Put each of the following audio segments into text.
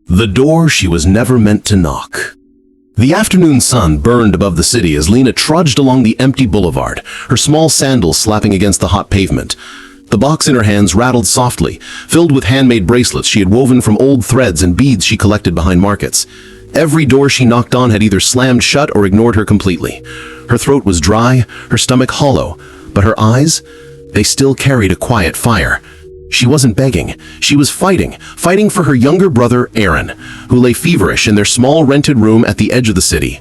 The door she was never meant to knock. The afternoon sun burned above the city as Lena trudged along the empty boulevard, her small sandals slapping against the hot pavement. The box in her hands rattled softly, filled with handmade bracelets she had woven from old threads and beads she collected behind markets. Every door she knocked on had either slammed shut or ignored her completely. Her throat was dry, her stomach hollow, but her eyes, they still carried a quiet fire. She wasn't begging. She was fighting for her younger brother, Aaron, who lay feverish in their small rented room at the edge of the city.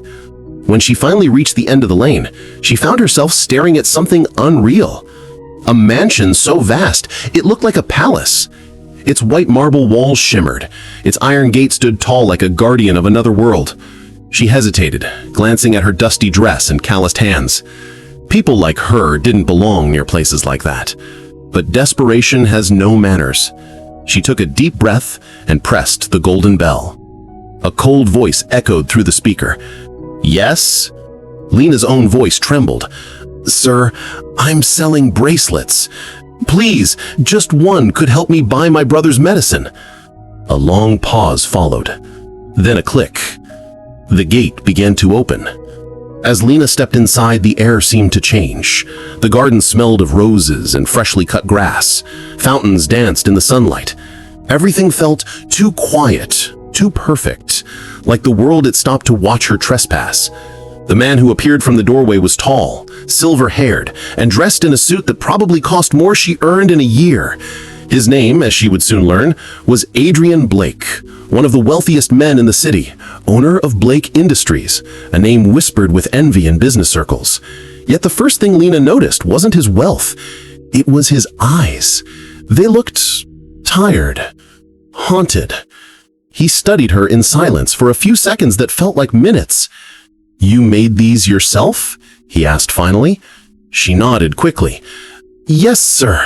When she finally reached the end of the lane, she found herself staring at something unreal. A mansion so vast, it looked like a palace. Its white marble walls shimmered. Its iron gate stood tall like a guardian of another world. She hesitated, glancing at her dusty dress and calloused hands. People like her didn't belong near places like that. But desperation has no manners. She took a deep breath and pressed the golden bell. A cold voice echoed through the speaker. "Yes?" Lena's own voice trembled. "Sir, I'm selling bracelets. Please, just one could help me buy my brother's medicine." A long pause followed. Then a click. The gate began to open. As Lena stepped inside, the air seemed to change. The garden smelled of roses and freshly cut grass. Fountains danced in the sunlight. Everything felt too quiet, too perfect, like the world had stopped to watch her trespass. The man who appeared from the doorway was tall, silver-haired, and dressed in a suit that probably cost more she earned in a year. His name, as she would soon learn, was Adrian Blake, one of the wealthiest men in the city, owner of Blake Industries, a name whispered with envy in business circles. Yet the first thing Lena noticed wasn't his wealth. It was his eyes. They looked tired, haunted. He studied her in silence for a few seconds that felt like minutes. "You made these yourself?" he asked finally. She nodded quickly. "Yes, sir.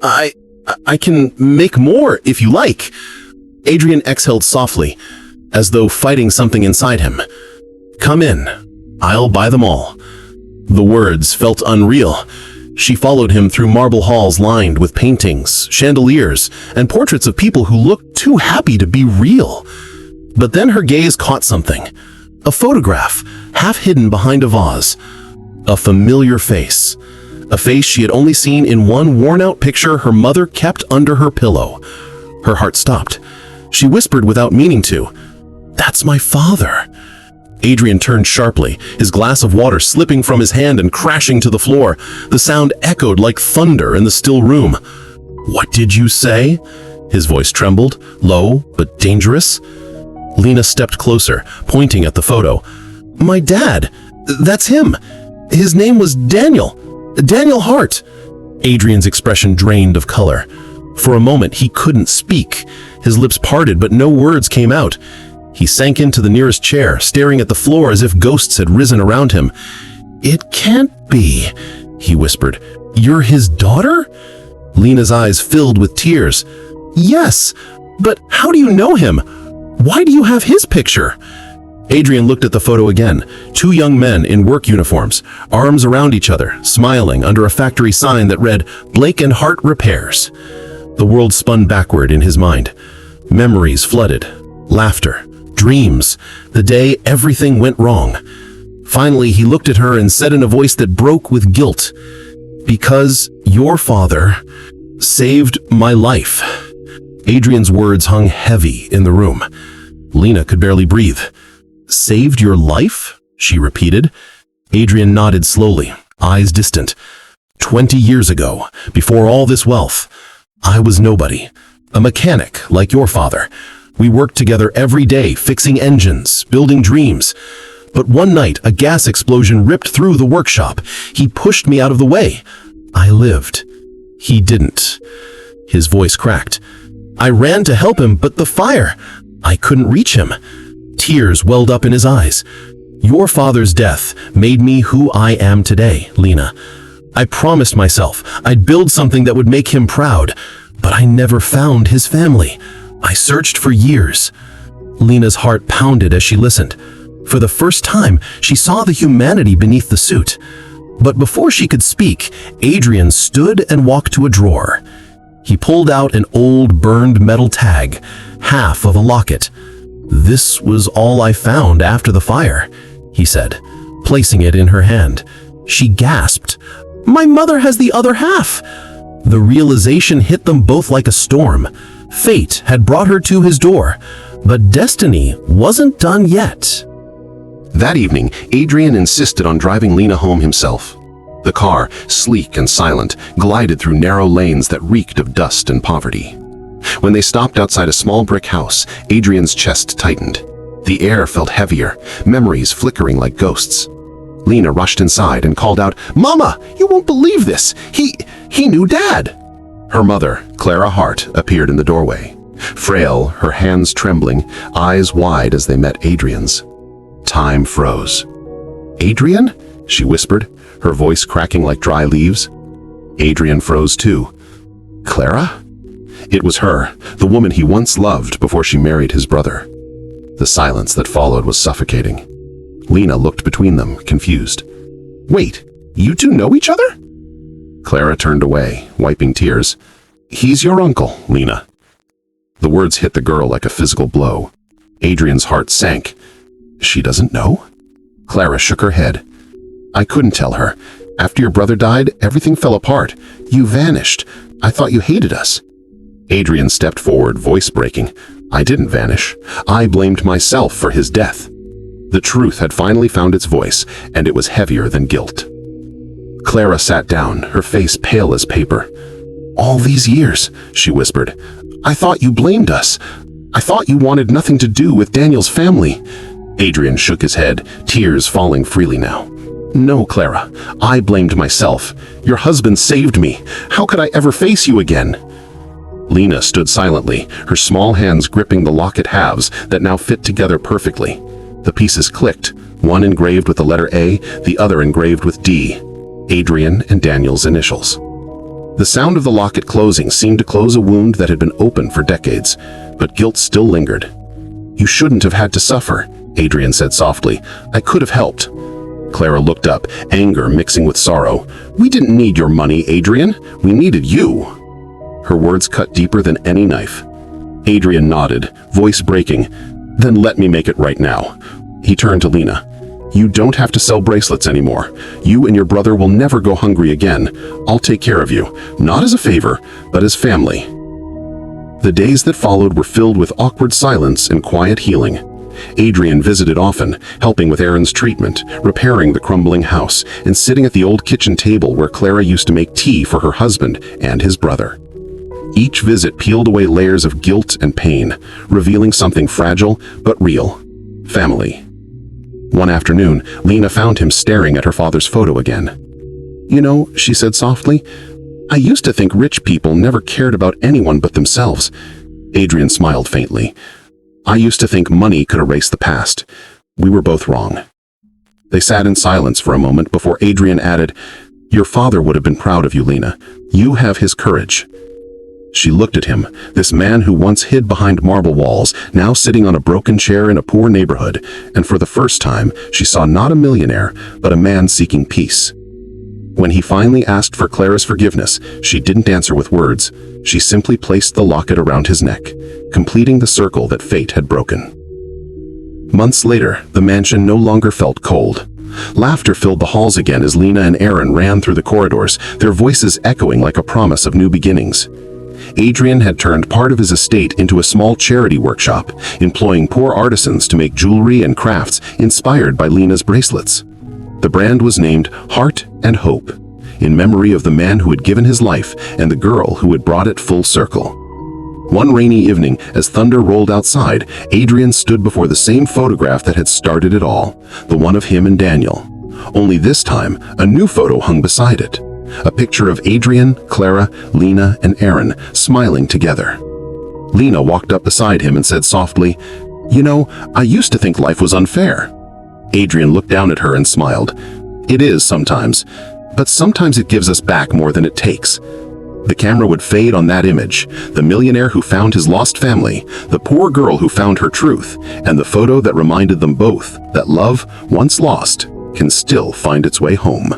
I can make more if you like." Adrian exhaled softly, as though fighting something inside him. "Come in. I'll buy them all." The words felt unreal. She followed him through marble halls lined with paintings, chandeliers, and portraits of people who looked too happy to be real. But then her gaze caught something. A photograph, half hidden behind a vase. A familiar face. A face she had only seen in one worn-out picture her mother kept under her pillow. Her heart stopped. She whispered without meaning to, "That's my father." Adrian turned sharply, his glass of water slipping from his hand and crashing to the floor. The sound echoed like thunder in the still room. "What did you say?" His voice trembled, low but dangerous. Lena stepped closer, pointing at the photo. "My dad. That's him. His name was Daniel. Daniel Hart." Adrian's expression drained of color. For a moment, he couldn't speak. His lips parted, but no words came out. He sank into the nearest chair, staring at the floor as if ghosts had risen around him. "It can't be," he whispered. "You're his daughter?" Lena's eyes filled with tears. "Yes, but how do you know him? Why do you have his picture?" Adrian looked at the photo again. Two young men in work uniforms, arms around each other, smiling under a factory sign that read, "Blake and Hart Repairs." The world spun backward in his mind. Memories flooded. Laughter. Dreams. The day everything went wrong. Finally, he looked at her and said in a voice that broke with guilt, "Because your father saved my life." Adrian's words hung heavy in the room. Lena could barely breathe. "Saved your life?" she repeated. Adrian nodded slowly, eyes distant. 20 years ago, before all this wealth, I was nobody. A mechanic like your father. We worked together every day, fixing engines, building dreams. But one night, a gas explosion ripped through the workshop. He pushed me out of the way. I lived. He didn't. His voice cracked. I ran to help him, but the fire, I couldn't reach him. Tears welled up in his eyes. Your father's death made me who I am today, Lena. I promised myself I'd build something that would make him proud, but I never found his family. I searched for years. Lena's heart pounded as she listened. For the first time, she saw the humanity beneath the suit. But before she could speak, Adrian stood and walked to a drawer. He pulled out an old burned metal tag, half of a locket. "This was all I found after the fire," he said, placing it in her hand. She gasped, "My mother has the other half!" The realization hit them both like a storm. Fate had brought her to his door, but destiny wasn't done yet. That evening, Adrian insisted on driving Lena home himself. The car, sleek and silent, glided through narrow lanes that reeked of dust and poverty. When they stopped outside a small brick house, Adrian's chest tightened. The air felt heavier, memories flickering like ghosts. Lena rushed inside and called out, "Mama, you won't believe this! He knew Dad!" Her mother, Clara Hart, appeared in the doorway. Frail, her hands trembling, eyes wide as they met Adrian's. Time froze. "Adrian?" she whispered, her voice cracking like dry leaves. Adrian froze too. "Clara?" It was her, the woman he once loved before she married his brother. The silence that followed was suffocating. Lena looked between them, confused. "Wait, you two know each other?" Clara turned away, wiping tears. "He's your uncle, Lena." The words hit the girl like a physical blow. Adrian's heart sank. "She doesn't know?" Clara shook her head. "I couldn't tell her. After your brother died, everything fell apart. You vanished. I thought you hated us." Adrian stepped forward, voice breaking. "I didn't vanish. I blamed myself for his death." The truth had finally found its voice, and it was heavier than guilt. Clara sat down, her face pale as paper. "All these years," she whispered, "I thought you blamed us. I thought you wanted nothing to do with Daniel's family." Adrian shook his head, tears falling freely now. "No, Clara, I blamed myself. Your husband saved me. How could I ever face you again?" Lena stood silently, her small hands gripping the locket halves that now fit together perfectly. The pieces clicked, one engraved with the letter A, the other engraved with D, Adrian and Daniel's initials. The sound of the locket closing seemed to close a wound that had been open for decades, but guilt still lingered. "You shouldn't have had to suffer," Adrian said softly. "I could have helped." Clara looked up, anger mixing with sorrow. "We didn't need your money, Adrian. We needed you." Her words cut deeper than any knife. Adrian nodded, voice breaking. "Then let me make it right now." He turned to Lena. "You don't have to sell bracelets anymore. You and your brother will never go hungry again. I'll take care of you, not as a favor, but as family." The days that followed were filled with awkward silence and quiet healing. Adrian visited often, helping with Aaron's treatment, repairing the crumbling house, and sitting at the old kitchen table where Clara used to make tea for her husband and his brother. Each visit peeled away layers of guilt and pain, revealing something fragile but real: family. One afternoon, Lena found him staring at her father's photo again. "You know," she said softly, "I used to think rich people never cared about anyone but themselves." Adrian smiled faintly. "I used to think money could erase the past. We were both wrong." They sat in silence for a moment before Adrian added, "Your father would have been proud of you, Lena. You have his courage." She looked at him, this man who once hid behind marble walls, now sitting on a broken chair in a poor neighborhood, and for the first time, she saw not a millionaire, but a man seeking peace. When he finally asked for Clara's forgiveness, she didn't answer with words. She simply placed the locket around his neck, completing the circle that fate had broken. Months later, the mansion no longer felt cold. Laughter filled the halls again as Lena and Aaron ran through the corridors, their voices echoing like a promise of new beginnings. Adrian had turned part of his estate into a small charity workshop, employing poor artisans to make jewelry and crafts inspired by Lena's bracelets. The brand was named Heart and Hope, in memory of the man who had given his life and the girl who had brought it full circle. One rainy evening, as thunder rolled outside, Adrian stood before the same photograph that had started it all, the one of him and Daniel. Only this time, a new photo hung beside it. A picture of Adrian, Clara, Lena, and Aaron smiling together. Lena walked up beside him and said softly, "You know, I used to think life was unfair." Adrian looked down at her and smiled. "It is sometimes, but sometimes it gives us back more than it takes." The camera would fade on that image, the millionaire who found his lost family, the poor girl who found her truth, and the photo that reminded them both that love, once lost, can still find its way home.